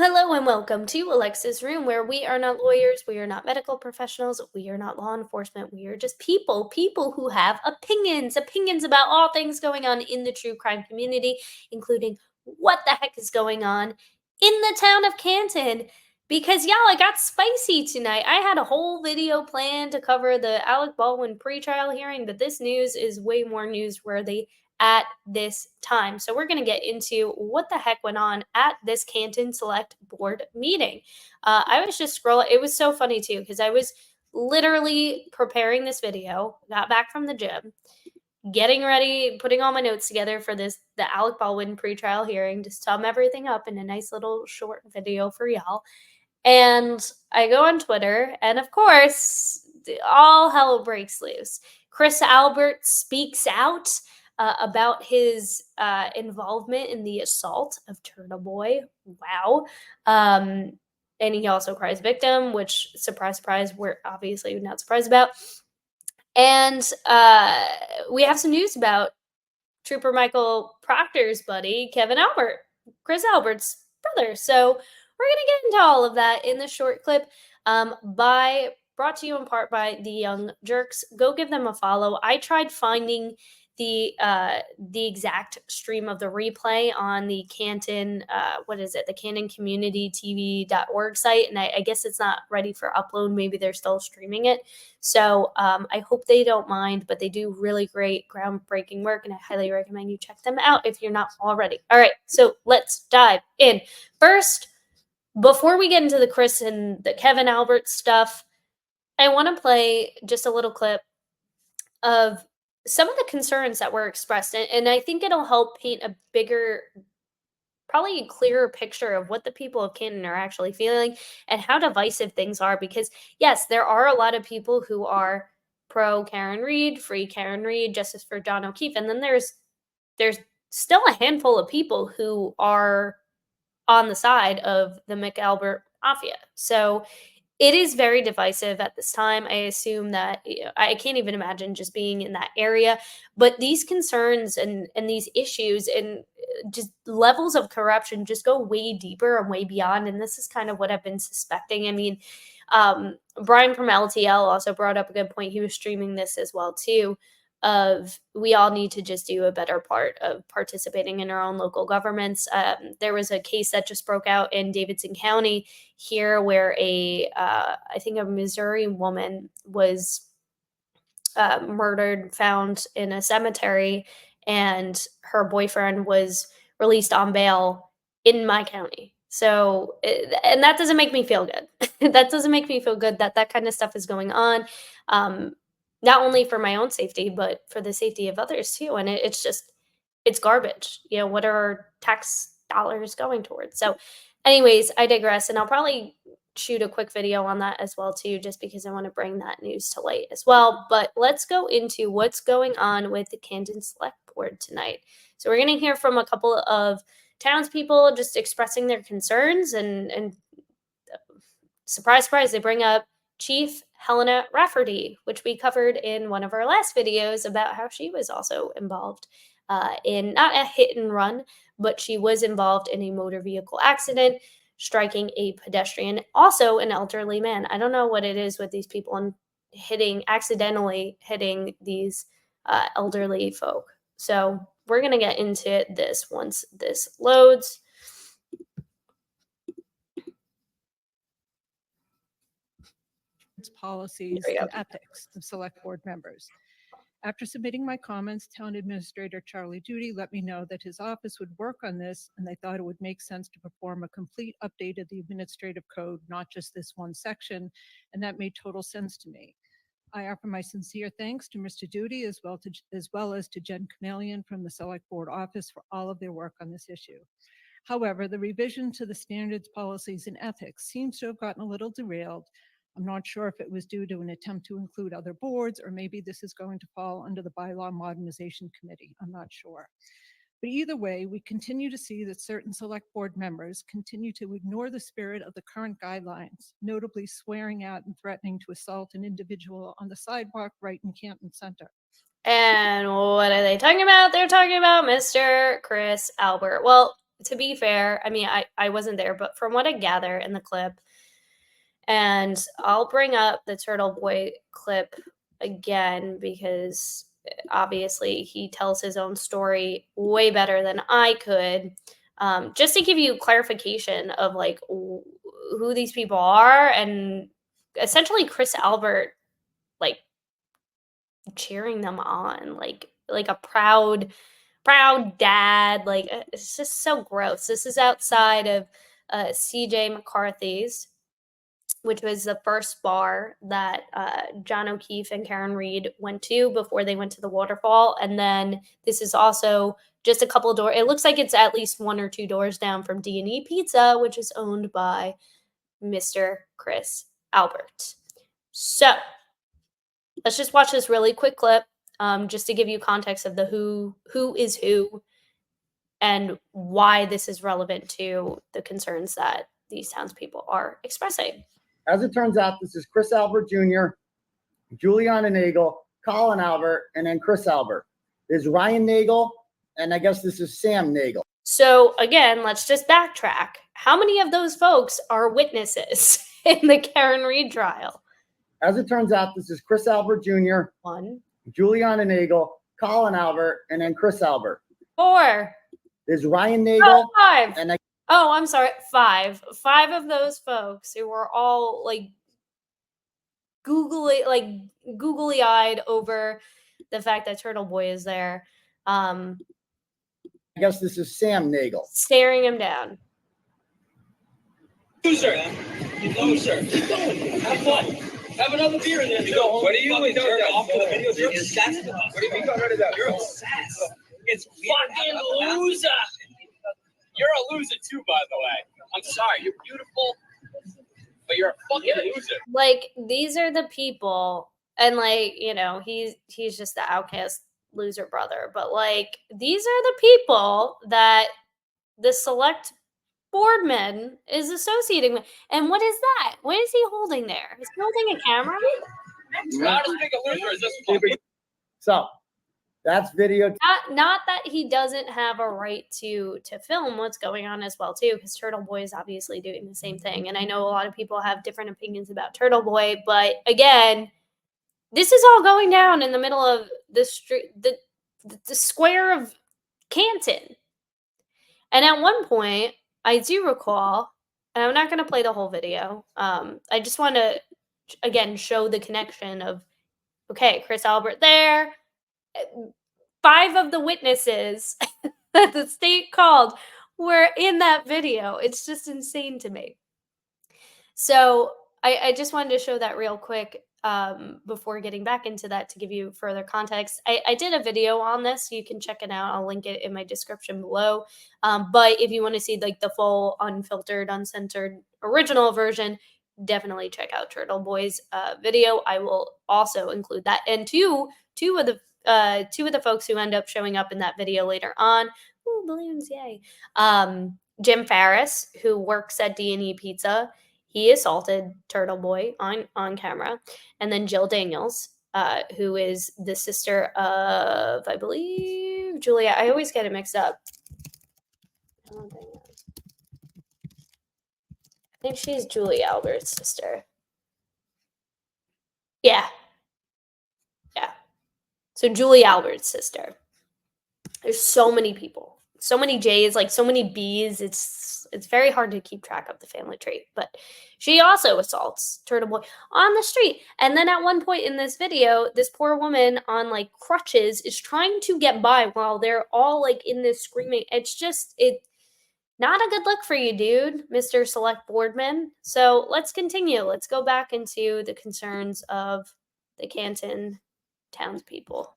Hello and welcome to Alexasrewm, where we are not lawyers, we are not medical professionals, we are not law enforcement, we are just people who have opinions about all things going on in the true crime community, including what the heck is going on in the town of Canton. Because y'all, it got spicy tonight. I had a whole video planned to cover the Alec Baldwin pretrial hearing, but this news is way more newsworthy at this time. So we're going to get into what the heck went on at this Canton Select Board meeting. I was just scrolling. It was so funny too, because I was literally preparing this video, got back from the gym, getting ready, putting all my notes together for the Alec Baldwin pretrial hearing to sum everything up in a nice little short video for y'all. And I go on Twitter, and of course, all hell breaks loose. Chris Albert speaks out about his involvement in the assault of Turtle Boy. Wow. And he also cries victim, which, surprise, surprise, we're obviously not surprised about. And we have some news about Trooper Michael Proctor's buddy, Kevin Albert, Chris Albert's brother. So we're going to get into all of that in this short clip brought to you in part by the Young Jerks. Go give them a follow. I tried finding the exact stream of the replay on the Canton, the Canton Community TV.org site, and I guess it's not ready for upload. Maybe they're still streaming it. So I hope they don't mind, but they do really great groundbreaking work, and I highly recommend you check them out if you're not already. All right, so let's dive in. First, before we get into the Chris and the Kevin Albert stuff, I want to play just a little clip of some of the concerns that were expressed, and I think it'll help paint a bigger, probably a clearer picture of what the people of Canton are actually feeling and how divisive things are. Because yes, there are a lot of people who are pro Karen Reed, free Karen Reed, justice for John O'Keefe, and then there's still a handful of people who are on the side of the McAlbert Mafia. So it is very divisive at this time. I assume that I can't even imagine just being in that area. But these concerns and these issues and just levels of corruption just go way deeper and way beyond. And this is kind of what I've been suspecting. I mean, Brian from LTL also brought up a good point. He was streaming this as well too. Of we all need to just do a better part of participating in our own local governments. There was a case that just broke out in Davidson County here where I think a Missouri woman was murdered, found in a cemetery, and her boyfriend was released on bail in my county. So, and that doesn't make me feel good. That doesn't make me feel good that that kind of stuff is going on. Not only for my own safety, but for the safety of others too. And it's garbage. What are our tax dollars going towards? So anyways, I digress, and I'll probably shoot a quick video on that as well too, just because I want to bring that news to light as well. But let's go into what's going on with the Canton Select Board tonight. So we're going to hear from a couple of townspeople just expressing their concerns, and surprise, surprise, they bring up Chief Helena Rafferty, which we covered in one of our last videos about how she was also involved in not a hit and run, but she was involved in a motor vehicle accident, striking a pedestrian, also an elderly man. I don't know what it is with these people and accidentally hitting these elderly folk. So we're going to get into this once this loads. Policies and ethics of select board members. After submitting my comments, Town Administrator Charlie Duty let me know that his office would work on this, and they thought it would make sense to perform a complete update of the administrative code, not just this one section, and that made total sense to me. I offer my sincere thanks to Mr. Duty as well as to Jen Kamelian from the Select Board office for all of their work on this issue. However, the revision to the standards, policies, and ethics seems to have gotten a little derailed. I'm not sure if it was due to an attempt to include other boards, or maybe this is going to fall under the Bylaw Modernization Committee. I'm not sure. But either way, we continue to see that certain select board members continue to ignore the spirit of the current guidelines, notably swearing at and threatening to assault an individual on the sidewalk right in Canton Center. And what are they talking about? They're talking about Mr. Chris Albert. Well, to be fair, I mean, I wasn't there, but from what I gather in the clip, and I'll bring up the Turtle Boy clip again because obviously he tells his own story way better than I could. Just to give you clarification of like who these people are, and essentially Chris Albert like cheering them on, like a proud dad. Like it's just so gross. This is outside of CJ McCarthy's, which was the first bar that John O'Keefe and Karen Reed went to before they went to the waterfall. And then this is also just a couple of doors. It looks like it's at least 1 or 2 doors down from D&E Pizza, which is owned by Mr. Chris Albert. So let's just watch this really quick clip, just to give you context of the who is who and why this is relevant to the concerns that these townspeople are expressing. As it turns out, this is Chris Albert Jr., Juliana Nagel, Colin Albert, and then Chris Albert. There's Ryan Nagel, and I guess this is Sam Nagel. So again, let's just backtrack. How many of those folks are witnesses in the Karen Reed trial? As it turns out, this is Chris Albert Jr., 1, Juliana Nagel, Colin Albert, and then Chris Albert. 4. There's Ryan Nagel, 5. and Oh, I'm sorry, 5. 5 of those folks who were all like googly-eyed over the fact that Turtle Boy is there, I guess this is Sam Nagel. staring him down. Loser. Loser. Keep going. Have fun. Have another beer and then you go home. What do you mean? Turn it off for the video? You're obsessed. What do you mean? You're obsessed. It's fucking loser. You're a loser too, by the way. I'm sorry. You're beautiful, but you're a fucking loser. Like, these are the people, and like, you know, he's just the outcast loser brother, but like, these are the people that the select boardman is associating with. And what is that? What is he holding there? Is he holding a camera? Not as big a loser as this fucking. So that's video. Not that he doesn't have a right to film what's going on as well too, because Turtle Boy is obviously doing the same thing. And I know a lot of people have different opinions about Turtle Boy, but again, this is all going down in the middle of the street, the square of Canton. And at one point, I do recall, and I'm not going to play the whole video. I just want to, again, show the connection of, okay, Chris Albert there. 5 of the witnesses that the state called were in that video. It's just insane to me. So I just wanted to show that real quick before getting back into that to give you further context. I did a video on this. So you can check it out. I'll link it in my description below. But if you want to see like the full unfiltered, uncensored original version, definitely check out Turtle Boy's video. I will also include that. And two of the folks who end up showing up in that video later on. Ooh, balloons, yay. Jim Farris, who works at D&E Pizza, he assaulted Turtle Boy on camera. And then Jill Daniels, who is the sister of, I believe, Julia. I always get it mixed up. I think she's Julie Albert's sister. Yeah. So Julie Albert's sister. There's so many people, so many J's, like so many B's. It's very hard to keep track of the family tree. But she also assaults Turtle Boy on the street. And then at one point in this video, this poor woman on like crutches is trying to get by while they're all like in this screaming. It's not a good look for you, dude, Mr. Select Boardman. So let's continue. Let's go back into the concerns of the Canton townspeople.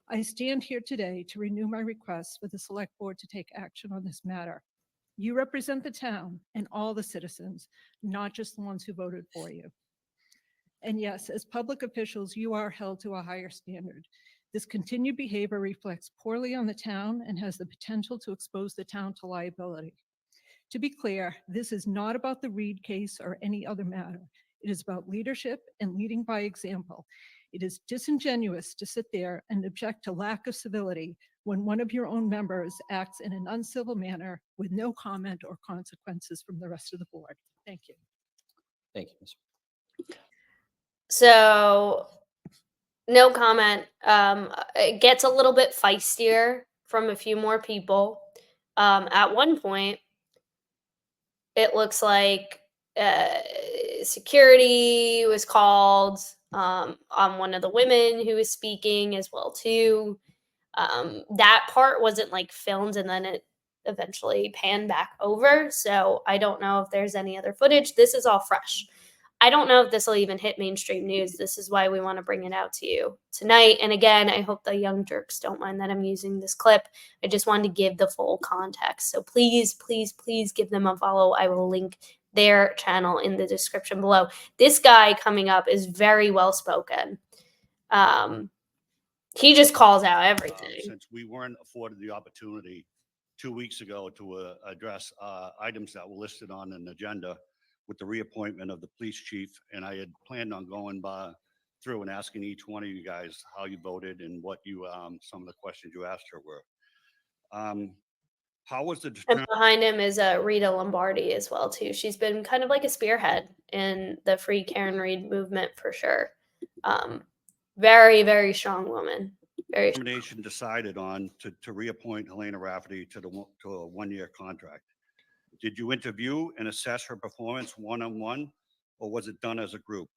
I stand here today to renew my request for the Select Board to take action on this matter. You represent the town and all the citizens, not just the ones who voted for you. And yes, as public officials, you are held to a higher standard. This continued behavior reflects poorly on the town and has the potential to expose the town to liability. To be clear, this is not about the Reed case or any other matter. It is about leadership and leading by example. It is disingenuous to sit there and object to lack of civility when one of your own members acts in an uncivil manner with no comment or consequences from the rest of the board. Thank you. Thank you, Ms. So no comment. It gets a little bit feistier from a few more people. At one point, it looks like security was called on one of the women who was speaking as well too. That part wasn't like filmed and then it eventually panned back over. So I don't know if there's any other footage. This is all fresh. I don't know if this will even hit mainstream news. This is why we want to bring it out to you tonight. And again, I hope the young jerks don't mind that I'm using this clip. I just wanted to give the full context. So please, please, please give them a follow. I will link their channel in the description below. This guy coming up is very well spoken. He just calls out everything. Since we weren't afforded the opportunity 2 weeks ago to address items that were listed on an agenda with the reappointment of the police chief, and I had planned on going through and asking each one of you guys how you voted and what you some of the questions you asked her were. How was the And behind him is Rita Lombardi as well too. She's been kind of like a spearhead in the Free Karen Reed movement for sure. Very, very strong woman. Very determination decided on to reappoint Helena Rafferty to a 1-year contract? Did you interview and assess her performance one-on-one, or was it done as a group?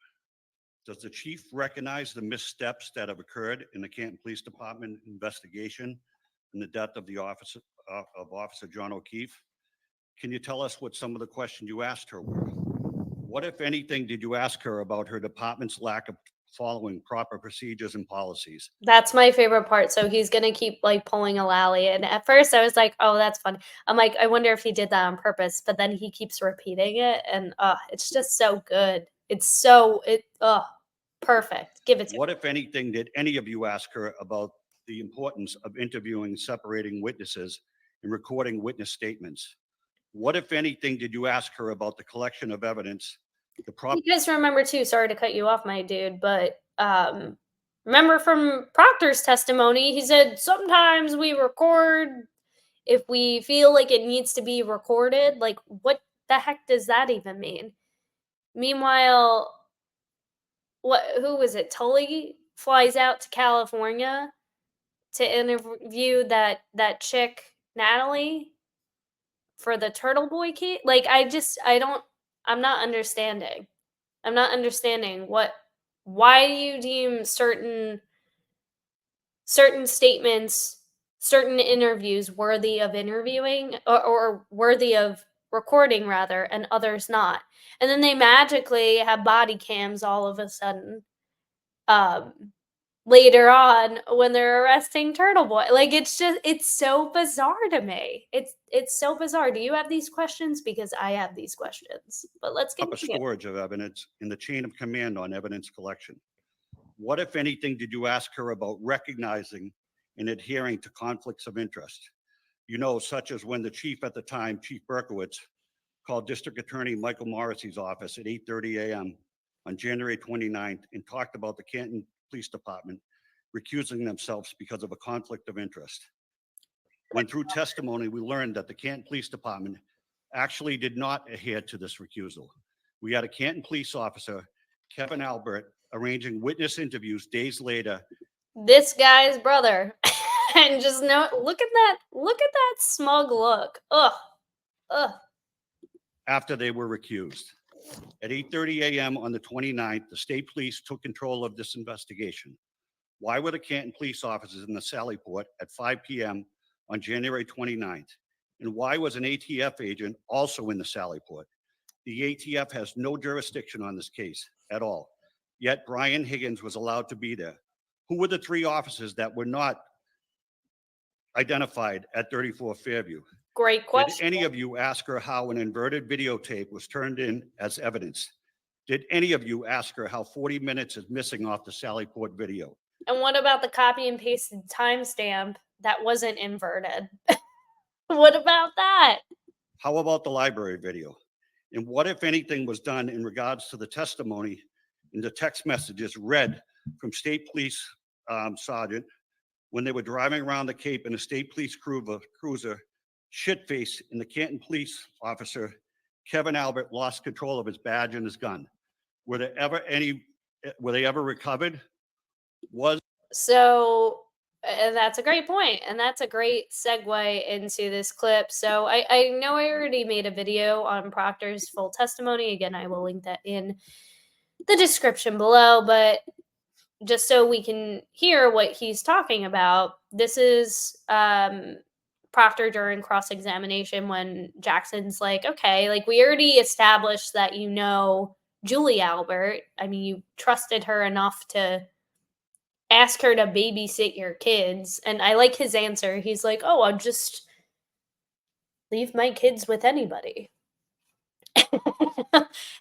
Does the chief recognize the missteps that have occurred in the Canton Police Department investigation and the death of the Officer John O'Keefe? Can you tell us what some of the questions you asked her were? What, if anything, did you ask her about her department's lack of following proper procedures and policies? That's my favorite part. So he's gonna keep like pulling a Lally. And at first I was like, oh, that's fun. I'm like, I wonder if he did that on purpose, but then he keeps repeating it and it's just so good. It's perfect. Give it to What, if anything, did any of you ask her about the importance of interviewing, separating witnesses, and recording witness statements? What, if anything, did you ask her about the collection of evidence, the proper? You guys remember too, sorry to cut you off, my dude, but remember from Proctor's testimony, he said sometimes we record if we feel like it needs to be recorded. Like, what the heck does that even mean? Meanwhile, who was it? Tully flies out to California to interview that chick, Natalie, for the Turtle Boy case. Like, I'm not understanding. I'm not understanding why you deem certain statements, certain interviews worthy of interviewing or worthy of recording rather, and others not. And then they magically have body cams all of a sudden later on when they're arresting Turtle Boy. Like, it's so bizarre to me. It's so bizarre. Do you have these questions? Because I have these questions. But let's get proper storage of evidence in the chain of command on evidence collection. What, if anything, did you ask her about recognizing and adhering to conflicts of interest? You know, such as when the chief at the time, Chief Berkowitz, called District Attorney Michael Morrissey's office at 8:30 a.m. on January 29th and talked about the Canton Police Department recusing themselves because of a conflict of interest. When through testimony, we learned that the Canton Police Department actually did not adhere to this recusal. We had a Canton police officer, Kevin Albert, arranging witness interviews days later. This guy's brother. And just look at that smug look. Ugh. After they were recused. At 8:30 a.m. on the 29th, the state police took control of this investigation. Why were the Canton police officers in the Sallyport at 5 p.m. on January 29th? And why was an ATF agent also in the Sallyport? The ATF has no jurisdiction on this case at all. Yet Brian Higgins was allowed to be there. Who were the 3 officers that were not identified at 34 Fairview? Great question. Did any of you ask her how an inverted videotape was turned in as evidence? Did any of you ask her how 40 minutes is missing off the Sallyport video? And what about the copy and pasted timestamp that wasn't inverted? What about that? How about the library video? And what, if anything, was done in regards to the testimony in the text messages read from State Police Sergeant when they were driving around the Cape in a State Police cruiser, shit-faced, and the Canton police officer, Kevin Albert, lost control of his badge and his gun. Were they ever recovered? So that's a great point, and that's a great segue into this clip. So I know I already made a video on Proctor's full testimony. Again, I will link that in the description below, but just so we can hear what he's talking about, this is Proctor during cross-examination when Jackson's like, okay, like we already established that you know Julie Albert. I mean, you trusted her enough to ask her to babysit your kids. And I like his answer. He's like, oh, I'll just leave my kids with anybody.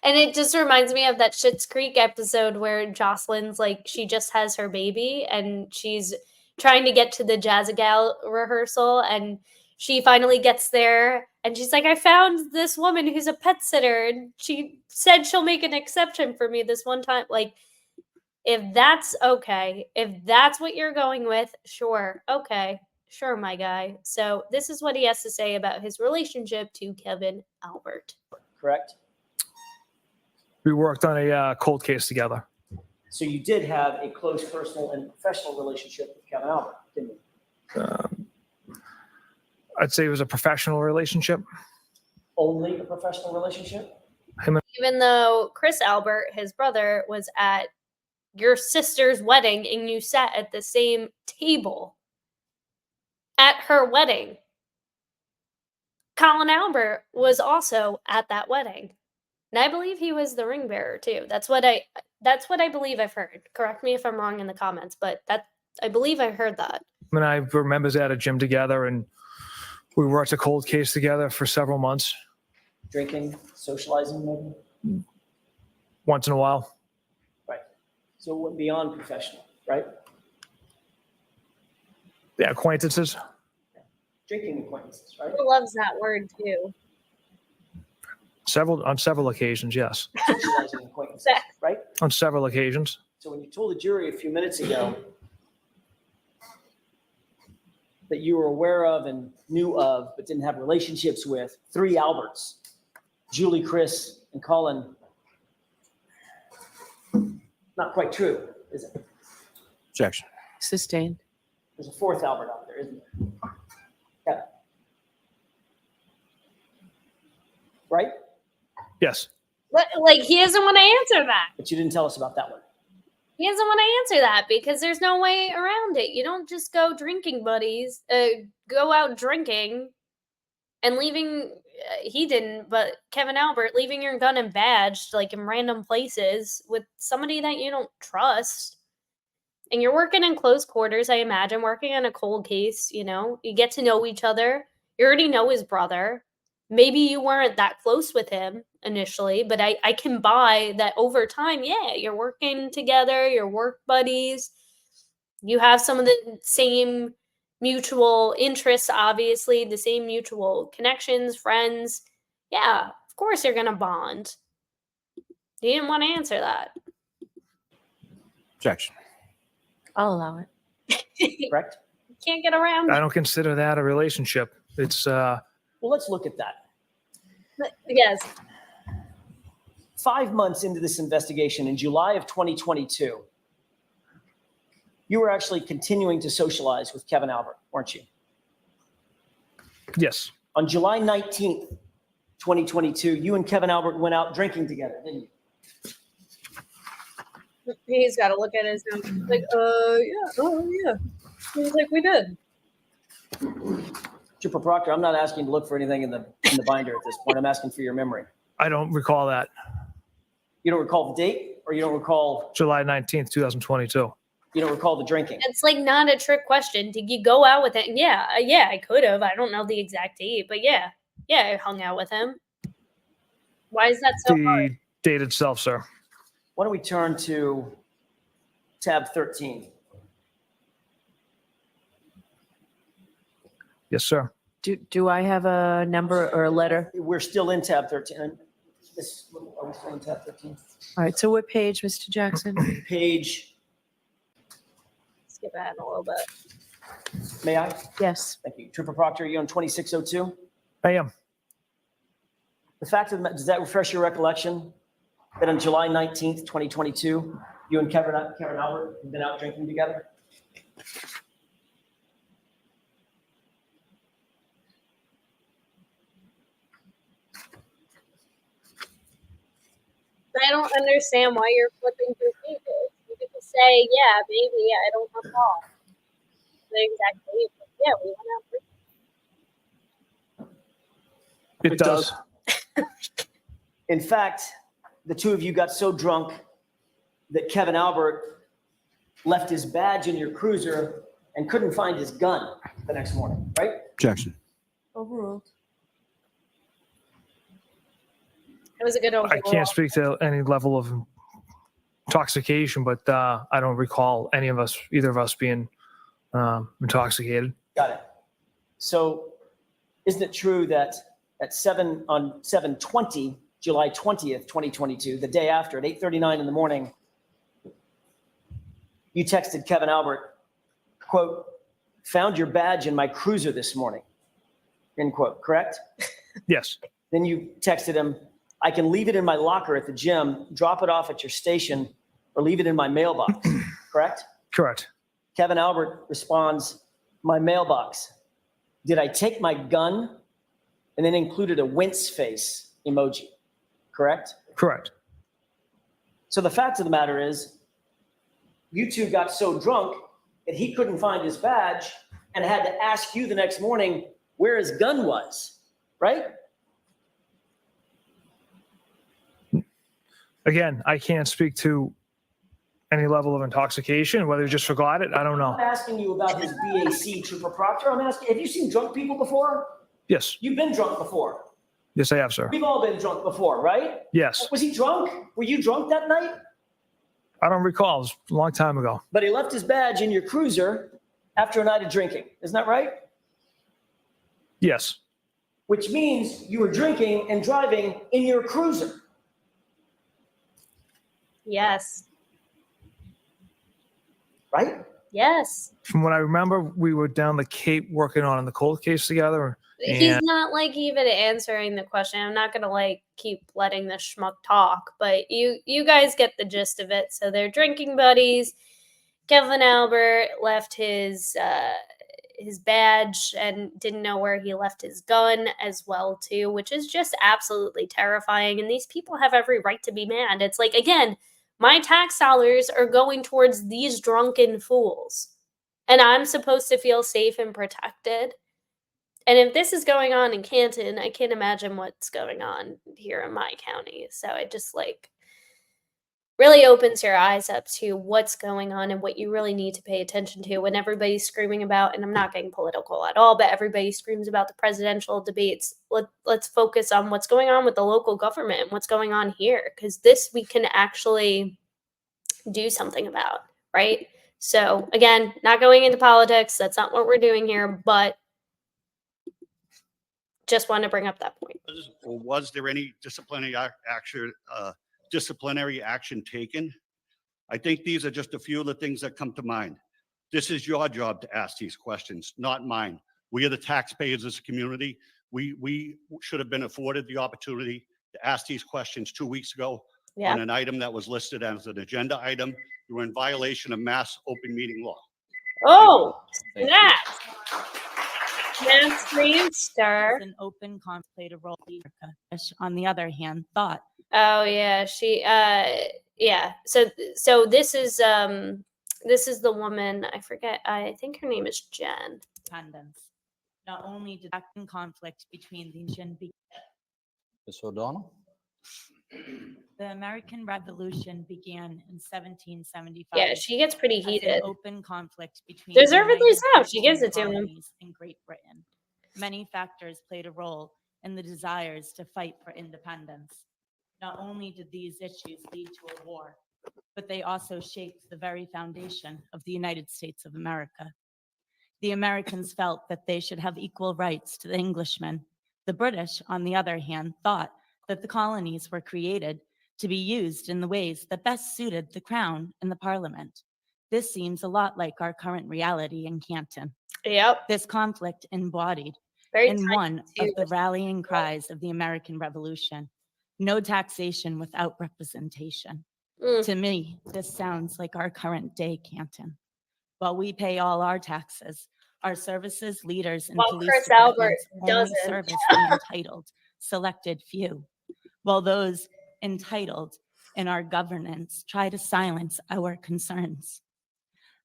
And it just reminds me of that Schitt's Creek episode where Jocelyn's like, she just has her baby and she's trying to get to the Jazzagal rehearsal, and she finally gets there and she's like, I found this woman who's a pet sitter and she said she'll make an exception for me this one time. Like, if that's okay, if that's what you're going with, sure, okay, sure, my guy. So this is what he has to say about his relationship to Kevin Albert. Correct? We worked on a cold case together. So you did have a close personal and professional relationship with Kevin Albert, didn't you? I'd say it was a professional relationship. Only a professional relationship? Even though Chris Albert, his brother, was at your sister's wedding and you sat at the same table at her wedding. Colin Albert was also at that wedding. And I believe he was the ring bearer too. That's what I believe I've heard. Correct me if I'm wrong in the comments, but I believe I heard that. I mean, I remember us at a gym together and we worked a cold case together for several months. Drinking, socializing, maybe? Once in a while. Right. So it went beyond professional, right? Yeah, acquaintances. Drinking acquaintances, right? Who loves that word too? On several occasions, yes. Socializing acquaintances, right? On several occasions. So when you told the jury a few minutes ago that you were aware of and knew of, but didn't have relationships with 3 Alberts, Julie, Chris, and Colin, not quite true, is it? Objection. Sustained. There's a 4th Albert out there, isn't there? Yeah. Right? Yes. But, like, he doesn't want to answer that. But you didn't tell us about that one. He doesn't want to answer that because there's no way around it. You don't just go drinking buddies, go out drinking and leaving, he didn't, but Kevin Albert, leaving your gun and badge like in random places with somebody that you don't trust. And you're working in close quarters, I imagine, working on a cold case, you know, you get to know each other. You already know his brother. Maybe you weren't that close with him initially, but I can buy that over time, yeah, you're working together, you're work buddies. You have some of the same mutual interests, obviously, the same mutual connections, friends. Yeah, of course you're going to bond. You didn't want to answer that. Objection. I'll allow it. Correct? Can't get around I it. don't consider that a relationship. It's Well, let's look at that. Yes. 5 months into this investigation, in July of 2022, you were actually continuing to socialize with Kevin Albert, weren't you? yes. On July 19th, 2022, you and Kevin Albert went out drinking together, didn't you? He's got to look at his notes. Like, yeah. He's like, we did. Trooper Proctor, I'm not asking you to look for anything in the binder at this point. I'm asking for your memory. I don't recall that. You don't recall the date, or you don't recall July 19th, 2022. you don't recall the drinking? It's like not a trick question. Did you go out with him? Yeah, I could have. I don't know the exact date, but yeah, I hung out with him. Why is that so hard? The date itself, sir. Why don't we turn to tab 13? Yes, sir. Do I have a number or a letter? We're still in tab 13. Are we still in tab 13? All right. So what page, Mr. Jackson? Page skip ahead a little bit. May I? Yes. Thank you. Trooper Proctor, are you on 2602? I am. The fact of the matter, does that refresh your recollection that on July 19th, 2022, you and Kevin Albert have been out drinking together? I don't understand why you're flipping through pages. You could just say, yeah, maybe, I don't recall. The exact date, but yeah, we went out drinking. It does. In fact, the two of you got so drunk that Kevin Albert left his badge in your cruiser and couldn't find his gun the next morning, right? Objection. Overruled. It was a good overall. I can't speak to any level of intoxication, but I don't recall either of us being intoxicated. Got it. So isn't it true that at 7/20, July 20th, 2022, the day after at 8:39 in the morning, you texted Kevin Albert, quote, "Found your badge in my cruiser this morning," end quote, correct? Yes. Then you texted him, "I can leave it in my locker at the gym, drop it off at your station, or leave it in my mailbox," correct? Correct. Kevin Albert responds, "My mailbox. Did I take my gun?" And then included a wince face emoji, correct? Correct. So the fact of the matter is, you two got so drunk that he couldn't find his badge and had to ask you the next morning where his gun was, right? Again, I can't speak to any level of intoxication, whether he just forgot it. I don't I'm know. not asking you about his BAC, Trooper Proctor. I'm asking, have you seen drunk people before? Yes. You've been drunk before. Yes, I have, sir. We've all been drunk before, right? Yes. Was he drunk? Were you drunk that night? I don't recall. It was a long time ago. But he left his badge in your cruiser after a night of drinking. Isn't that right? Yes. Which means you were drinking and driving in your cruiser. Yes. Right? Yes. From what I remember, we were down the Cape working on the cold case together. He's not like even answering the question. I'm not gonna like keep letting the schmuck talk, but you guys get the gist of it. So they're drinking buddies. Kevin Albert left his badge and didn't know where he left his gun as well too, which is just absolutely terrifying. And these people have every right to be mad. It's like, again, my tax dollars are going towards these drunken fools, and I'm supposed to feel safe and protected. And if this is going on in Canton, I can't imagine what's going on here in my county. So it just like really opens your eyes up to what's going on and what you really need to pay attention to when everybody's screaming about, and I'm not getting political at all, but everybody screams about the presidential debates. Let's focus on what's going on with the local government and what's going on here, because this we can actually do something about, right? So again, not going into politics. That's not what we're doing here, but just want to bring up that point. Or was there any disciplinary action taken? I think these are just a few of the things that come to mind. This is your job to ask these questions, not mine. We are the taxpayers of this community. We should have been afforded the opportunity to ask these questions 2 weeks ago on an item that was listed as an agenda item. You were in violation of mass open meeting law. Oh, Thank you. snap. Mass Screamster. An open conflict played a role. On the other hand, thought. Oh yeah, she yeah. So this is the woman, I forget. I think her name is Jen. Independence. Not only did acting conflict between the nation Ms. O'Donnell? the American Revolution began in 1775. Yeah, she gets pretty as an head. open conflict between Deservedly the United so. States She gives and it to him. colonies in Great Britain. Many factors played a role in the desires to fight for independence. Not only did these issues lead to a war, but they also shaped the very foundation of the United States of America. The Americans felt that they should have equal rights to the Englishmen. The British, on the other hand, thought that the colonies were created to be used in the ways that best suited the Crown and the Parliament. This seems a lot like our current reality in Canton. Yep. This conflict embodied Very in tight one of the too. rallying cries of the American Revolution: no taxation without representation. Mm. To me, this sounds like our current day Canton. While we pay all our taxes, our services, leaders, and While police Chris Albert departments only doesn't. service the entitled, selected few, while those entitled in our governance try to silence our concerns.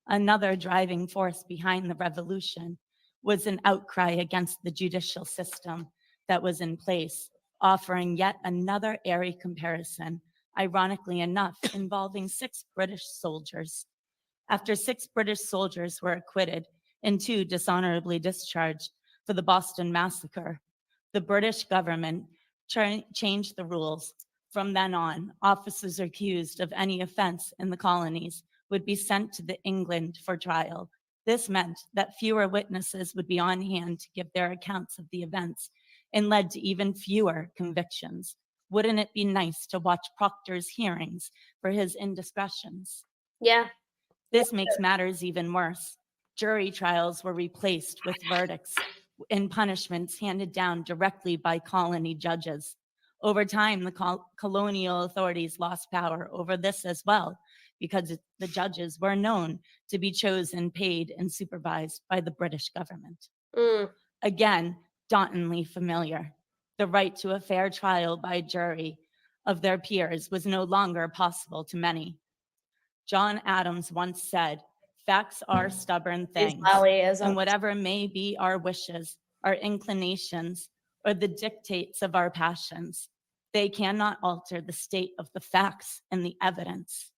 Another driving force behind the revolution was an outcry against the judicial system that was in place, offering yet another airy comparison, ironically enough, involving 6 British soldiers. After 6 British soldiers were acquitted and 2 dishonorably discharged for the Boston Massacre, the British government changed the rules. From then on, officers accused of any offense in the colonies would be sent to England for trial. This meant that fewer witnesses would be on hand to give their accounts of the events and led to even fewer convictions. Wouldn't it be nice to watch Proctor's hearings for his indiscretions? Yeah. This makes matters even worse. Jury trials were replaced with verdicts and punishments handed down directly by colony judges. Over time, the colonial authorities lost power over this as well, because the judges were known to be chosen, paid, and supervised by the British government. Mm. Again, dauntingly familiar. The right to a fair trial by jury of their peers was no longer possible to many. John Adams once said, "Facts are stubborn These things, Lollyisms. and whatever may be our wishes, our inclinations, or the dictates of our passions, they cannot alter the state of the facts and the evidence."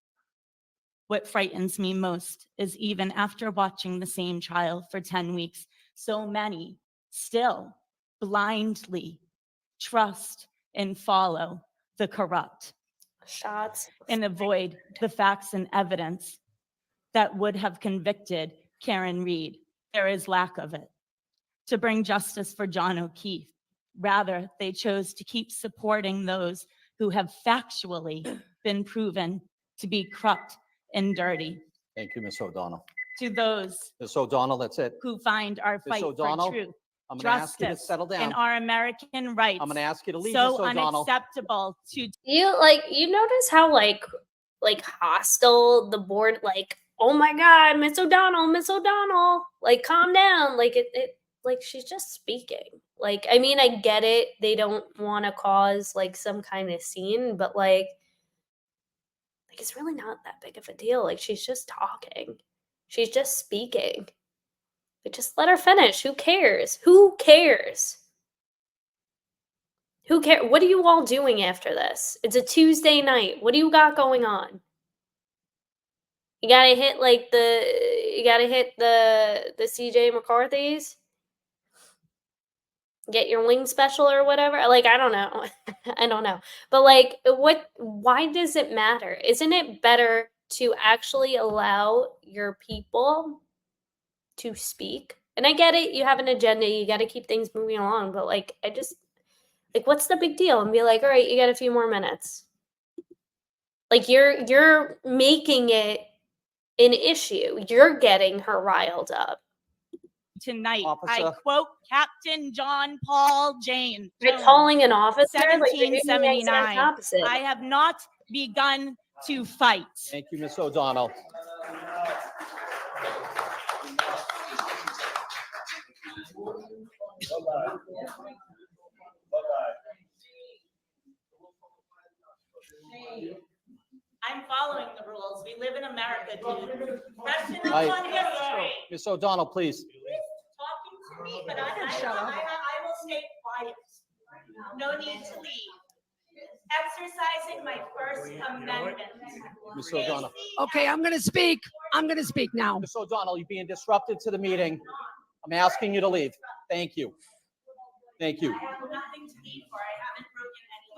What frightens me most is even after watching the same trial for 10 weeks, so many still blindly trust and follow the corrupt Shots. and avoid the facts and evidence that would have convicted Karen Reed. There is lack of it. To bring justice for John O'Keefe, rather, they chose to keep supporting those who have factually been proven to be corrupt and dirty. Thank you, Ms. O'Donnell. To those Ms. O'Donnell, that's it. who find our Ms. fight for O'Donnell, truth, I'm going to ask you to justice, settle and down. our American rights I'm going to ask you to leave, so Ms. O'Donnell. unacceptable to You notice how like hostile the board, like, oh my god, Miss O'Donnell, like calm down. Like it like she's just speaking. Like, I mean, I get it. They don't want to cause like some kind of scene, but like it's really not that big of a deal. Like she's just talking. She's just speaking. But just let her finish. Who cares? Who cares? Who cares? What are you all doing after this? It's a Tuesday night. What do you got going on? You gotta hit the CJ McCarthy's? Get your wing special or whatever? Like, I don't know. I don't know. But like why does it matter? Isn't it better to actually allow your people to speak? And I get it, you have an agenda, you gotta keep things moving along, but like what's the big deal? And be like, all right, you got a few more minutes. Like you're making it an issue. You're getting her riled up. tonight. Officer. I quote Captain John Paul James. You're calling an officer? Like, you're doing the exact 1779. opposite. I have not begun to fight. Thank you, Ms. O'Donnell. I'm following the rules. We live in America, dude. Question Right. on history. Ms. O'Donnell, please. Talking to me, but I will stay quiet. No need to leave. Exercising my First Amendment. Ms. O'Donnell. Okay, I'm going to speak. I'm going to speak now. Ms. O'Donnell, you're being disruptive to the meeting. I'm asking you to leave. Thank you. Thank you. I have nothing to leave for. I haven't broken any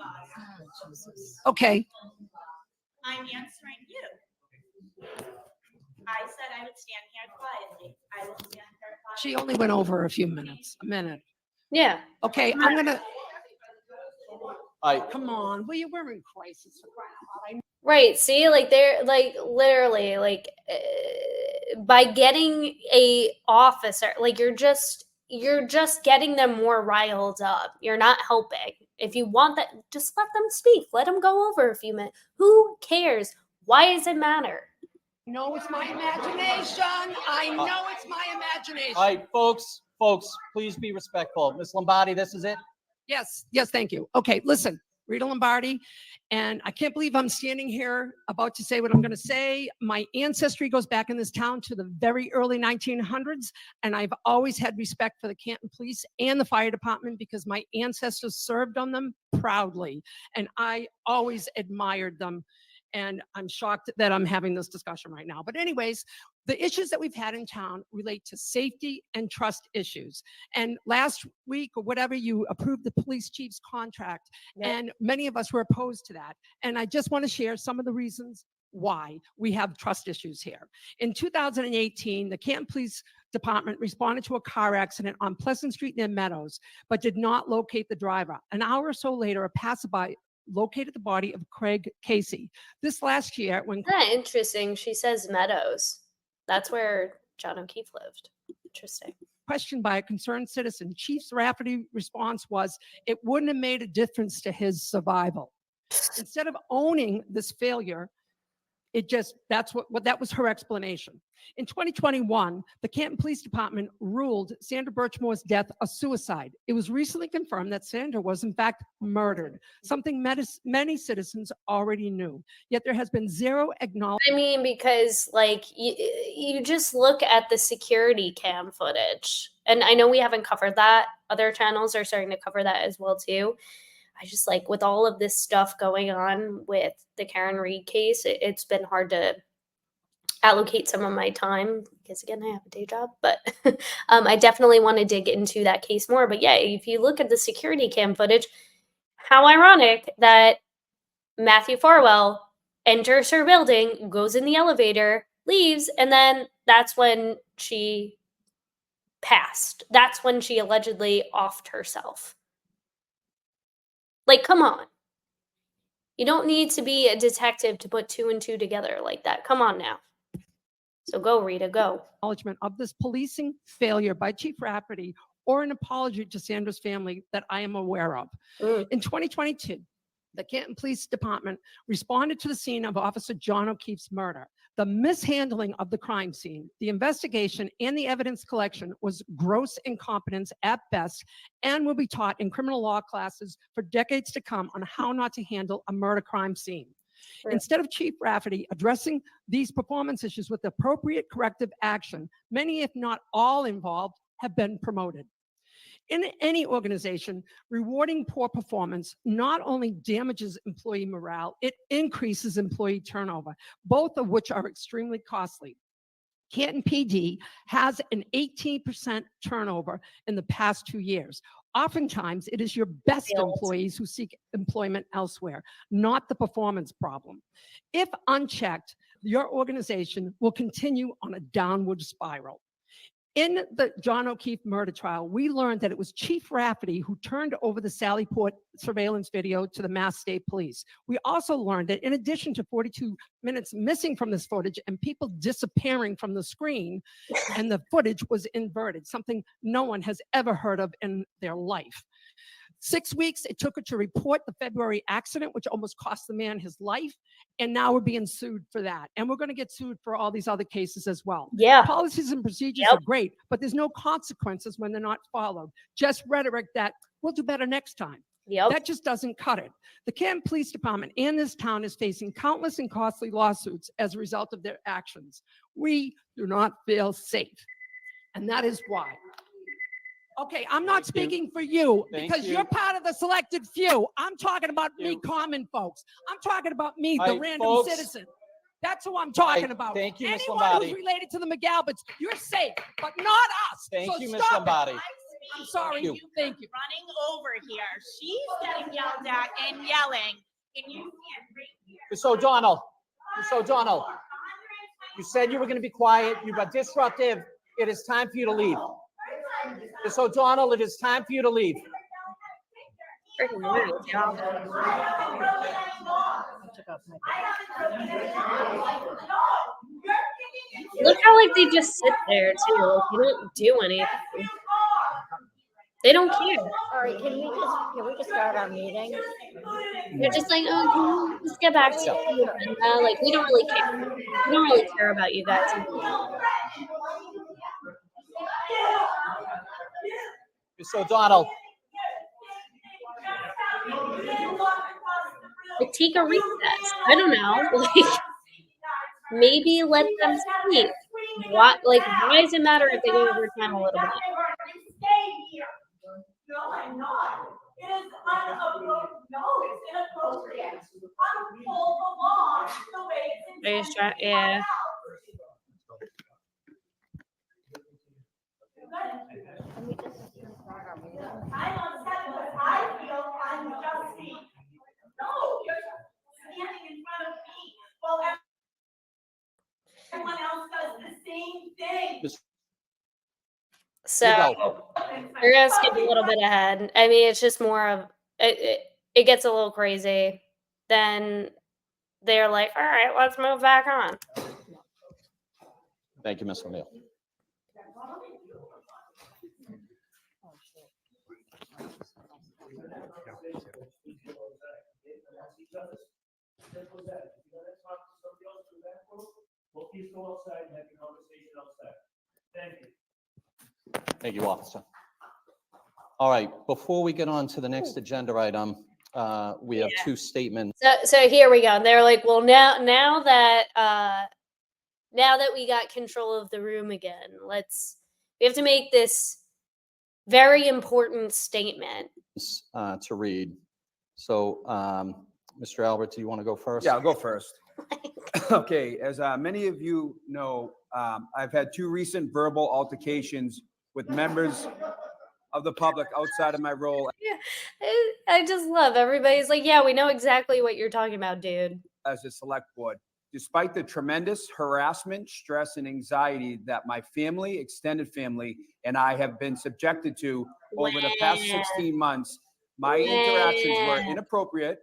laws. Okay, I'm answering you. I said I would stand here quietly. I will stand here quietly. she only went over a few minutes, a minute. Yeah. Okay, I'm going to, Come on, we're in crisis. For crying out loud. Right. See, like they're like literally like by getting a officer, like you're just getting them more riled up. You're not helping. If you want that, just let them speak. Let them go over a few minutes. Who cares? Why does it matter? No, it's my imagination. I know it's my imagination. All right, folks, please be respectful. Ms. Lombardi, this is it. Yes, thank you. Okay, listen, Rita Lombardi, and I can't believe I'm standing here about to say what I'm going to say. My ancestry goes back in this town to the very early 1900s, and I've always had respect for the Canton Police and the Fire Department because my ancestors served on them proudly, and I always admired them. And I'm shocked that I'm having this discussion right now. But anyways, the issues that we've had in town relate to safety and trust issues. And last week or whatever, you approved the police chief's contract. Yep. And many of us were opposed to that. And I just want to share some of the reasons why we have trust issues here. In 2018, the Canton Police Department responded to a car accident on Pleasant Street near Meadows, but did not locate the driver. An hour or so later, a passerby located the body of Craig Casey. This last year, when Isn't that interesting? She says Meadows. That's where John O'Keefe lived. Interesting. questioned by a concerned citizen, Chief Rafferty's response was, it wouldn't have made a difference to his survival. Instead of owning this failure, that was her explanation. In 2021, the Canton Police Department ruled Sandra Birchmore's death a suicide. It was recently confirmed that Sandra was in fact murdered, something many citizens already knew. Yet there has been zero acknowledgement. I mean, because like you just look at the security cam footage, and I know we haven't covered that. Other channels are starting to cover that as well too. I just like with all of this stuff going on with the Karen Reed case, it's been hard to allocate some of my time because again, I have a day job, but I definitely want to dig into that case more. But yeah, if you look at the security cam footage, how ironic that Matthew Farwell enters her building, goes in the elevator, leaves, and then that's when she passed. That's when she allegedly offed herself. Like, come on. You don't need to be a detective to put 2 and 2 together like that. Come on now. So go, Rita, go. Acknowledgement of this policing failure by Chief Rafferty or an apology to Sandra's family that I am aware of. In 2022, the Canton Police Department responded to the scene of Officer John O'Keefe's murder. The mishandling of the crime scene, the investigation, and the evidence collection was gross incompetence at best and will be taught in criminal law classes for decades to come on how not to handle a murder crime scene. Sure. Instead of Chief Rafferty addressing these performance issues with appropriate corrective action, many, if not all involved, have been promoted. In any organization, rewarding poor performance not only damages employee morale, it increases employee turnover, both of which are extremely costly. Canton PD has an 18% turnover in the past 2 years. Oftentimes, it is your best employees who seek employment elsewhere, not the performance problem. If unchecked, your organization will continue on a downward spiral. In the John O'Keefe murder trial, we learned that it was Chief Rafferty who turned over the Sallyport surveillance video to the Mass State Police. We also learned that in addition to 42 minutes missing from this footage and people disappearing from the screen, and the footage was inverted, something no one has ever heard of in their life. 6 weeks it took her to report the February accident, which almost cost the man his life. And now we're being sued for that. And we're going to get sued for all these other cases as well. Yeah. Policies and procedures are great, but there's no consequences when they're not followed. Just rhetoric that we'll do better next time. Yep. That just doesn't cut it. The Canton Police Department and this town is facing countless and costly lawsuits as a result of their actions. We do not feel safe. And that is why. Okay, I'm not speaking for you because you're part of the selected few. I'm talking about me, common folks. I'm talking about me, the random citizen. That's who I'm talking about. Thank you, Ms. Anyone Lombardi. who's related to the McAlberts, you're safe, but not us. Thank So you, Ms. stop it. Lombardi. I'm sorry. Thank you. Thank you. Running over here. She's getting yelled at and yelling. And you can't right here. Ms. O'Donnell, you said you were going to be quiet. You got disruptive. It is time for you to leave. Ms. O'Donnell, it is time for you to leave. Freaking wild, y'all. Look how like they just sit there too. Like they don't do anything. They don't care. All right, can we just start our meeting? They're just like, oh, can we just get back to the agenda? Like we don't really care. We don't really care about you guys. So Donald, Like take a recess. I don't know. Like maybe let them speak. What? Like why does it matter if they go over time a little bit? No, I'm not. It is inappropriate. No, it's inappropriate. Unfold the law the way it's They just intended. yeah. I'm upset because I feel unjustly. No, you're standing in front of me while everyone else does the same thing. So we're gonna skip a little bit ahead. I mean, it's just more of it gets a little crazy. Then they're like, all right, let's move back on. thank you, Ms. O'Neill. Thank you, officer. All right, before we get on to the next agenda item, we have two statements. So here we go. They're like, well, now that we got control of the room again, we have to make this very important statement. To read. So, Mr. Albert, do you want to go first? Yeah, I'll go first. Okay, as many of you know, I've had two recent verbal altercations with members of the public outside of my role Yeah, I just love everybody's like, yeah, we know exactly what you're talking about, dude. as a select board. Despite the tremendous harassment, stress, and anxiety that my family, extended family, and I have been subjected to over the past 16 months, my interactions were inappropriate.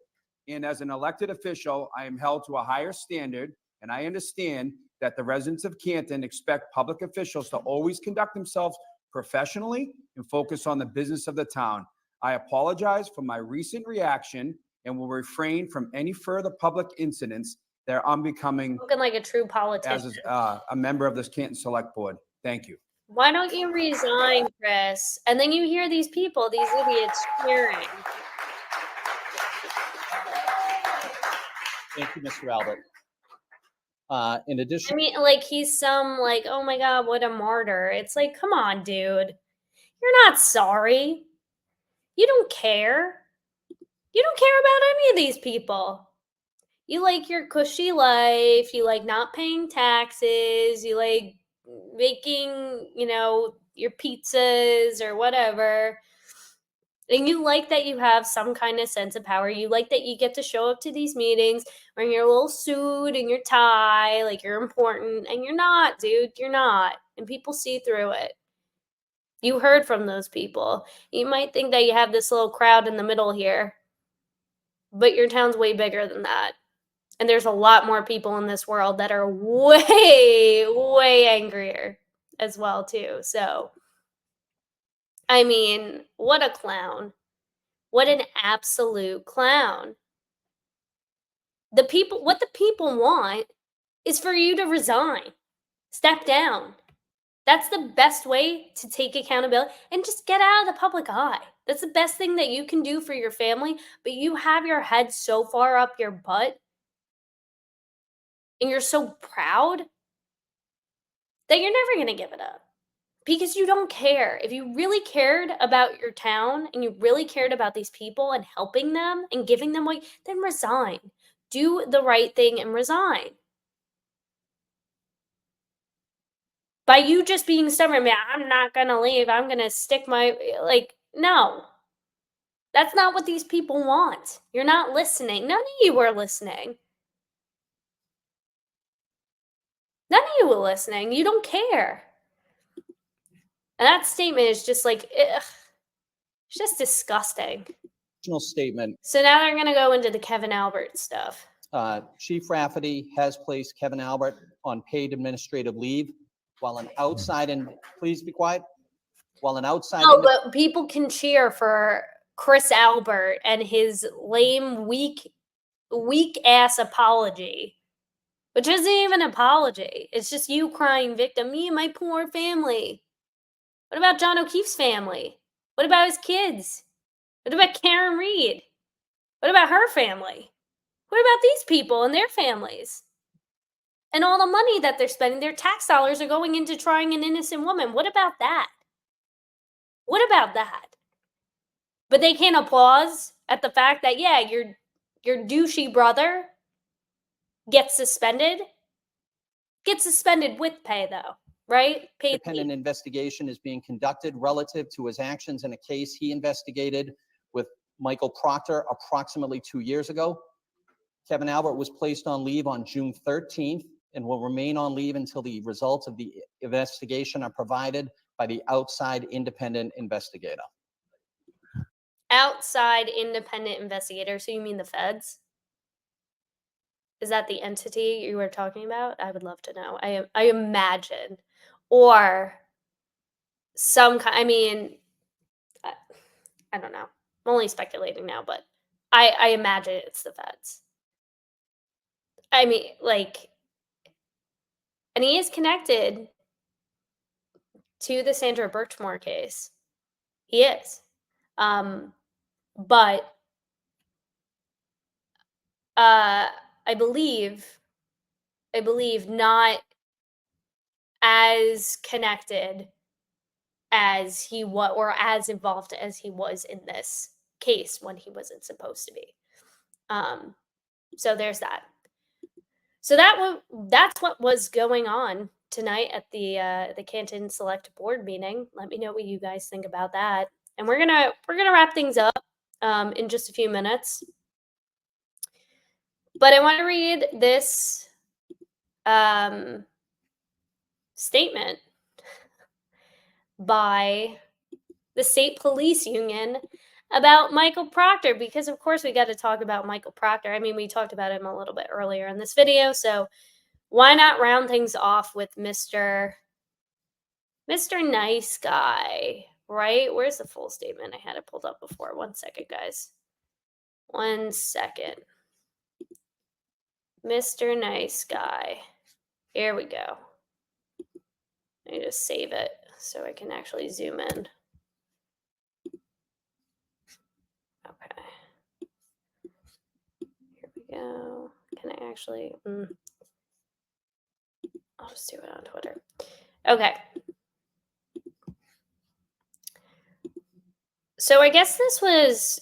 And as an elected official, I am held to a higher standard. And I understand that the residents of Canton expect public officials to always conduct themselves professionally and focus on the business of the town. I apologize for my recent reaction and will refrain from any further public incidents that I'm becoming Looking like a true politician. as a member of this Canton Select Board. Thank you. Why don't you resign, Chris? And then you hear these people, these idiots cheering. Thank you, Mr. Albert. In addition, I mean, like he's some like, oh my God, what a martyr. It's like, come on, dude. You're not sorry. You don't care. You don't care about any of these people. You like your cushy life. You like not paying taxes. You like making, your pizzas or whatever. And you like that you have some kind of sense of power. You like that you get to show up to these meetings wearing your little suit and your tie, like you're important. And you're not, dude. You're not. And people see through it. You heard from those people. You might think that you have this little crowd in the middle here, but your town's way bigger than that. And there's a lot more people in this world that are way, way angrier as well, too. So, I mean, what a clown. What an absolute clown. What the people want is for you to resign. Step down. That's the best way to take accountability and just get out of the public eye. That's the best thing that you can do for your family, but you have your head so far up your butt and you're so proud that you're never going to give it up because you don't care. If you really cared about your town and you really cared about these people and helping them and giving them what, then resign. Do the right thing and resign. By you just being stubborn, man, I'm not going to leave. I'm going to stick no. That's not what these people want. You're not listening. None of you were listening. None of you were listening. You don't care. And that statement is just like, ugh, it's just disgusting. statement. So now they're going to go into the Kevin Albert stuff. Chief Rafferty has placed Kevin Albert on paid administrative leave while an outside, and please be quiet, while an outside. No, but people can cheer for Chris Albert and his lame, weak ass apology, which isn't even an apology. It's just you crying victim. Me and my poor family. What about John O'Keefe's family? What about his kids? What about Karen Reed? What about her family? What about these people and their families? And all the money that they're spending, their tax dollars are going into trying an innocent woman. What about that? What about that? But they can't applaud at the fact that, yeah, your douchey brother gets suspended. Gets suspended with pay, though, right? Paid Independent investigation is being conducted relative to his actions in a case he investigated with Michael Proctor approximately 2 years ago. Kevin Albert was placed on leave on June 13th and will remain on leave until the results of the investigation are provided by the outside independent investigator. outside independent investigator. So you mean the feds? Is that the entity you were talking about? I would love to know. I imagine, or some kind. I mean, I don't know. I'm only speculating now, but I imagine it's the feds. I mean, like, and he is connected to the Sandra Birchmore case. He is. But I believe not as connected as he was, or as involved as he was in this case when he wasn't supposed to be. So there's that. So that's what was going on tonight at the Canton Select Board meeting. Let me know what you guys think about that. And we're gonna wrap things up in just a few minutes. But I want to read this statement by the state police union about Michael Proctor, because of course we got to talk about Michael Proctor. I mean, we talked about him a little bit earlier in this video, so why not round things off with Mr. Nice Guy, right? Where's the full statement? I had it pulled up before. 1 second, guys. 1 second. Mr. Nice Guy. Here we go. Let me just save it so I can actually zoom in. Okay. Here we go. Can I actually? I'll just do it on Twitter. Okay. So I guess this was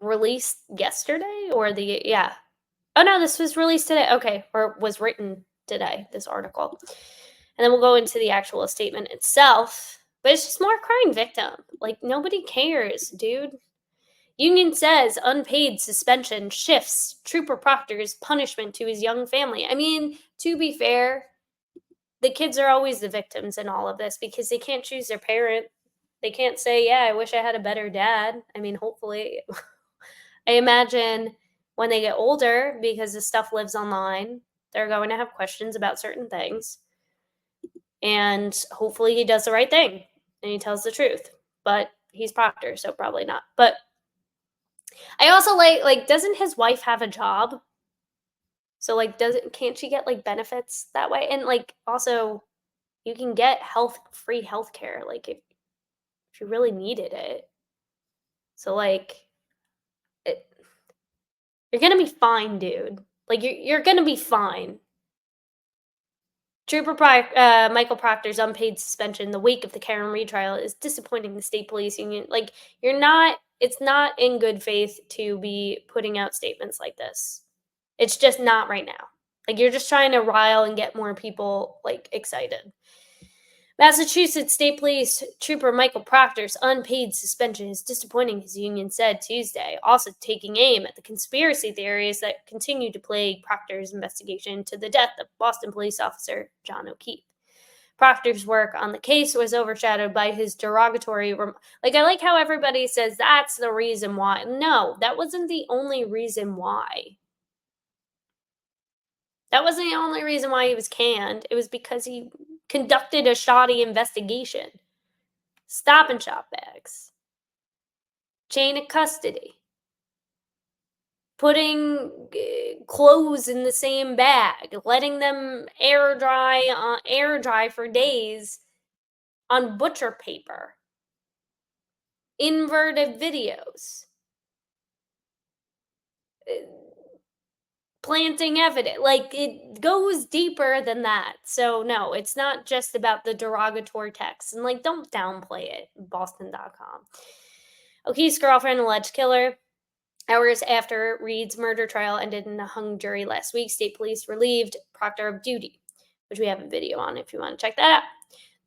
released yesterday, or yeah. Oh no, this was released today. Okay, or was written today, this article. And then we'll go into the actual statement itself. But it's just more crying victim. Like, nobody cares, dude. Union says unpaid suspension shifts Trooper Proctor's punishment to his young family. I mean, to be fair, the kids are always the victims in all of this because they can't choose their parent. They can't say, yeah, I wish I had a better dad. I mean, hopefully. I imagine when they get older, because this stuff lives online, they're going to have questions about certain things. And hopefully he does the right thing and he tells the truth. But he's Proctor, so probably not. But I also like doesn't his wife have a job? So like can't she get like benefits that way? And like also you can get free healthcare like if you really needed it. So like you're gonna be fine, dude. Like you're gonna be fine. Trooper Michael Proctor's unpaid suspension in the wake of the Karen Reed trial is disappointing the state police union. Like it's not in good faith to be putting out statements like this. It's just not right now. Like you're just trying to rile and get more people like excited. Massachusetts State Police Trooper Michael Proctor's unpaid suspension is disappointing, his union said Tuesday, also taking aim at the conspiracy theories that continue to plague Proctor's investigation into the death of Boston police officer John O'Keefe. Proctor's work on the case was overshadowed by his derogatory I like how everybody says that's the reason why. No, that wasn't the only reason why. That wasn't the only reason why he was canned. It was because he conducted a shoddy investigation. Stop and shop bags. Chain of custody. Putting clothes in the same bag, letting them air dry for days on butcher paper. Inverted videos. Planting evidence. It goes deeper than that. So no, it's not just about the derogatory text. And don't downplay it. Boston.com. O'Keefe's girlfriend, alleged killer. Hours after Reed's murder trial ended in a hung jury last week, state police relieved Proctor of duty, which we have a video on if you want to check that out.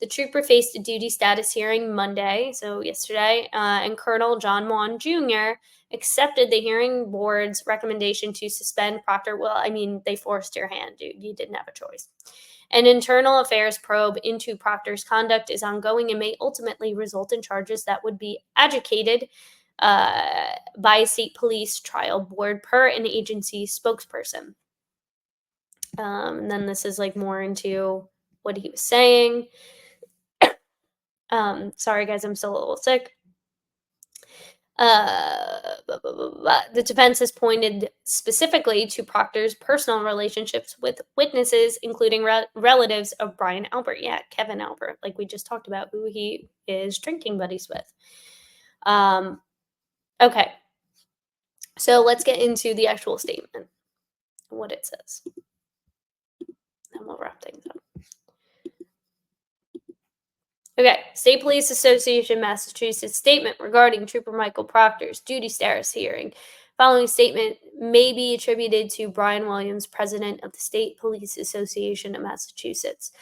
The trooper faced a duty status hearing Monday, so yesterday, and Colonel John Maughan Jr. accepted the hearing board's recommendation to suspend Proctor. Well, I mean, they forced your hand, dude. You didn't have a choice. An internal affairs probe into Proctor's conduct is ongoing and may ultimately result in charges that would be adjudicated by a state police trial board per an agency spokesperson. And then this is more into what he was saying. Sorry guys, I'm still a little sick. The defense has pointed specifically to Proctor's personal relationships with witnesses, including relatives of Brian Albert. Yeah, Kevin Albert, like we just talked about, who he is drinking buddies with. Okay, so let's get into the actual statement, what it says, and we'll wrap things up. Okay, State Police Association Massachusetts statement regarding Trooper Michael Proctor's duty status hearing. Following statement may be attributed to Brian Williams, president of the State Police Association of Massachusetts.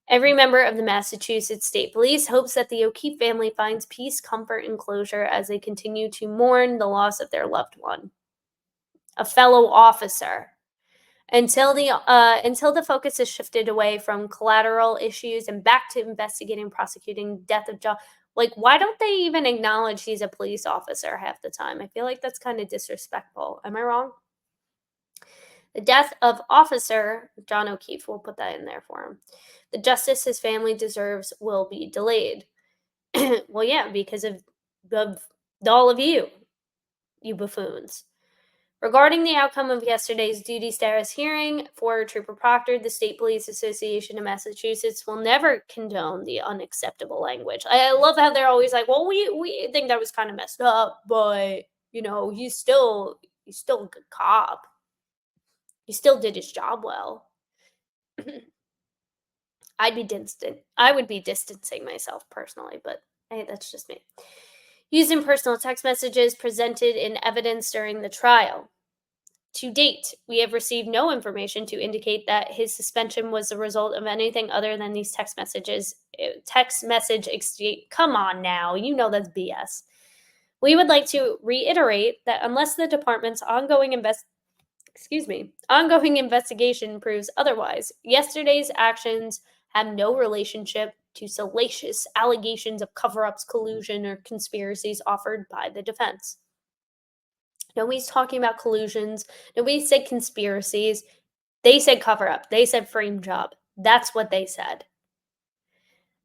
Every member of the Massachusetts State Police hopes that the O'Keefe family finds peace, comfort, and closure as they continue to mourn the loss of their loved one, a fellow officer. Until the focus is shifted away from collateral issues and back to investigating, prosecuting death of John. Why don't they even acknowledge he's a police officer half the time? I feel like that's kind of disrespectful. Am I wrong? The death of Officer John O'Keefe, we'll put that in there for him. The justice his family deserves will be delayed. Well, yeah, because of all of you buffoons. Regarding the outcome of yesterday's duty status hearing for Trooper Proctor, the State Police Association of Massachusetts will never condone the unacceptable language. I love how they're always like, well, we think that was kind of messed up, but, he's still a good cop. He still did his job well. I would be distancing myself personally, but hey, that's just me. Using personal text messages presented in evidence during the trial. To date, we have received no information to indicate that his suspension was the result of anything other than these text messages. Come on now, that's BS. We would like to reiterate that unless the department's ongoing investigation proves otherwise, yesterday's actions have no relationship to salacious allegations of cover-ups, collusion, or conspiracies offered by the defense. Nobody's talking about collusions. Nobody said conspiracies. They said cover-up. They said frame job. That's what they said.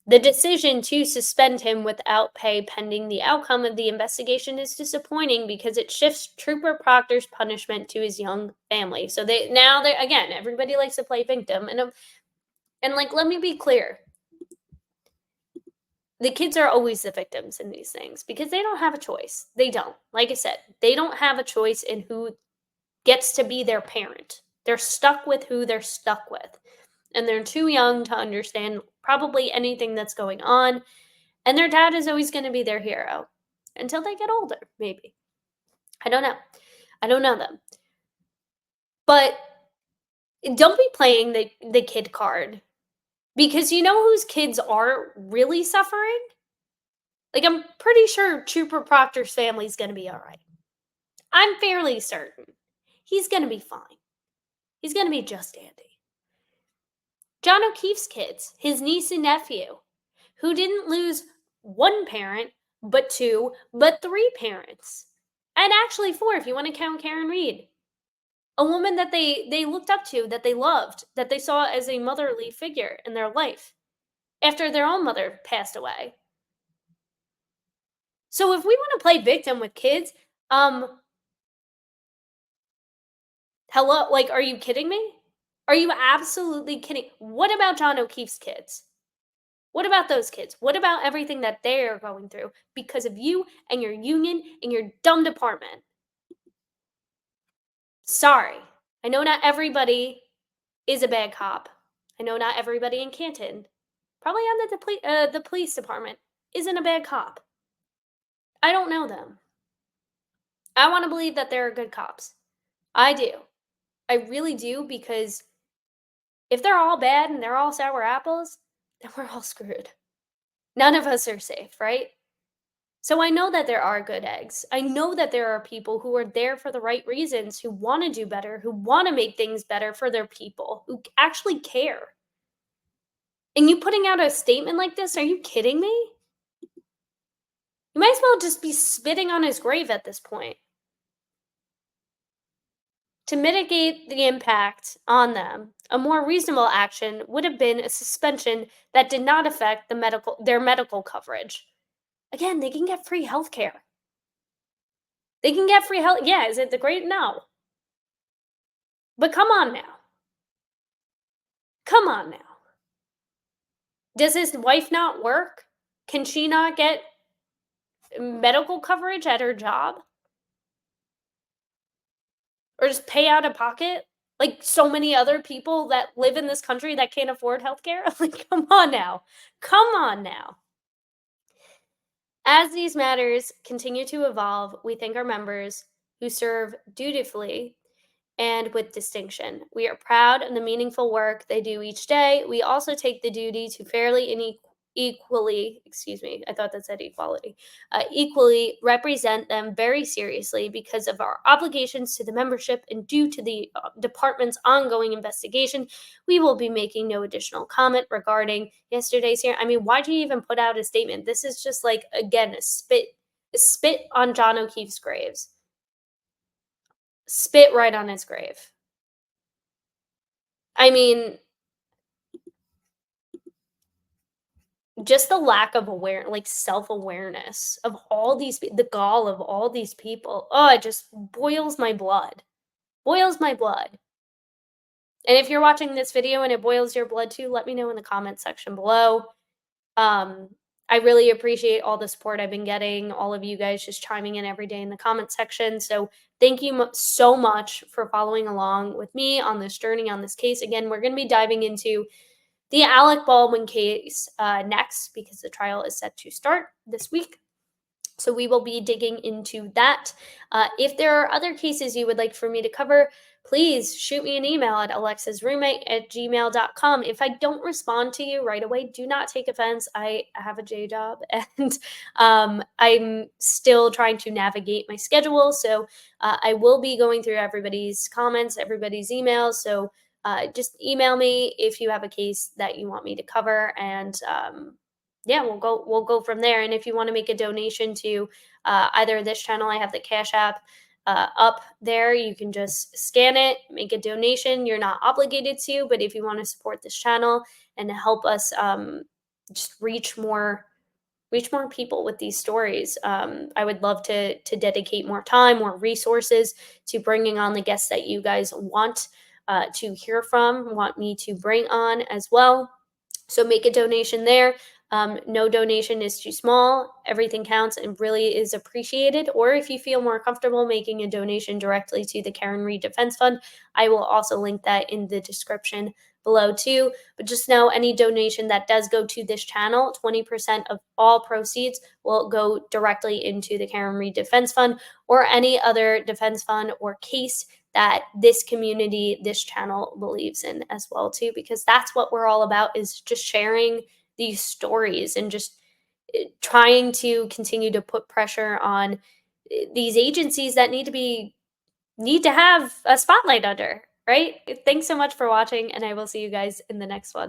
The decision to suspend him without pay pending the outcome of the investigation is disappointing because it shifts Trooper Proctor's punishment to his young family. So again, everybody likes to play victim. And let me be clear. The kids are always the victims in these things because they don't have a choice. They don't. Like I said, they don't have a choice in who gets to be their parent. They're stuck with who they're stuck with. And they're too young to understand probably anything that's going on. And their dad is always going to be their hero until they get older, maybe. I don't know. I don't know them. But don't be playing the kid card. Because you know whose kids are really suffering? I'm pretty sure Trooper Proctor's family's going to be all right. I'm fairly certain. He's going to be fine. He's going to be just dandy. John O'Keefe's kids, his niece and nephew, who didn't lose one parent, but two, but three parents. And actually four, if you want to count Karen Reed. A woman that they looked up to, that they loved, that they saw as a motherly figure in their life after their own mother passed away. So if we want to play victim with kids, hello, like, are you kidding me? Are you absolutely kidding? What about John O'Keefe's kids? What about those kids? What about everything that they're going through because of you and your union and your dumb department? Sorry. I know not everybody is a bad cop. I know not everybody in Canton, probably on the police department, isn't a bad cop. I don't know them. I want to believe that there are good cops. I do. I really do, because if they're all bad and they're all sour apples, then we're all screwed. None of us are safe, right? So I know that there are good eggs. I know that there are people who are there for the right reasons, who want to do better, who want to make things better for their people, who actually care. And you putting out a statement like this, are you kidding me? You might as well just be spitting on his grave at this point. To mitigate the impact on them, a more reasonable action would have been a suspension that did not affect their medical coverage. Again, they can get free health care. They can get free health. Yeah, is it the great? No. But come on now. Come on now. Does his wife not work? Can she not get medical coverage at her job? Or just pay out of pocket? Like so many other people that live in this country that can't afford healthcare? Like, come on now. Come on now. As these matters continue to evolve, we thank our members who serve dutifully and with distinction. We are proud of the meaningful work they do each day. We also take the duty to fairly and equally, excuse me, I thought that said equality, equally represent them very seriously because of our obligations to the membership and due to the department's ongoing investigation. We will be making no additional comment regarding yesterday's hearing. I mean, why'd you even put out a statement? This is just like, again, a spit on John O'Keefe's graves. Spit right on his grave. I mean, just the lack of self-awareness of all these, the gall of all these people. Oh, it just boils my blood. Boils my blood. And if you're watching this video and it boils your blood too, let me know in the comment section below. I really appreciate all the support I've been getting, all of you guys just chiming in every day in the comment section. So thank you so much for following along with me on this journey, on this case. Again, we're going to be diving into the Alec Baldwin case next, because the trial is set to start this week. So we will be digging into that. If there are other cases you would like for me to cover, please shoot me an email at alexasrewm@gmail.com. If I don't respond to you right away, do not take offense. I have a J job and I'm still trying to navigate my schedule. So I will be going through everybody's comments, everybody's emails. So just email me if you have a case that you want me to cover, and yeah, we'll go from there. And if you want to make a donation to either this channel, I have the Cash App up there. You can just scan it, make a donation. You're not obligated to, but if you want to support this channel and help us just reach more people with these stories, I would love to dedicate more time, more resources to bringing on the guests that you guys want to hear from, want me to bring on as well. So make a donation there. No donation is too small. Everything counts and really is appreciated. Or if you feel more comfortable making a donation directly to the Karen Reed Defense Fund, I will also link that in the description below too. But just know any donation that does go to this channel, 20% of all proceeds will go directly into the Karen Reed Defense Fund or any other defense fund or case that this community, this channel believes in as well too, because that's what we're all about, is just sharing these stories and just trying to continue to put pressure on these agencies that need to have a spotlight under, right? Thanks so much for watching, and I will see you guys in the next one.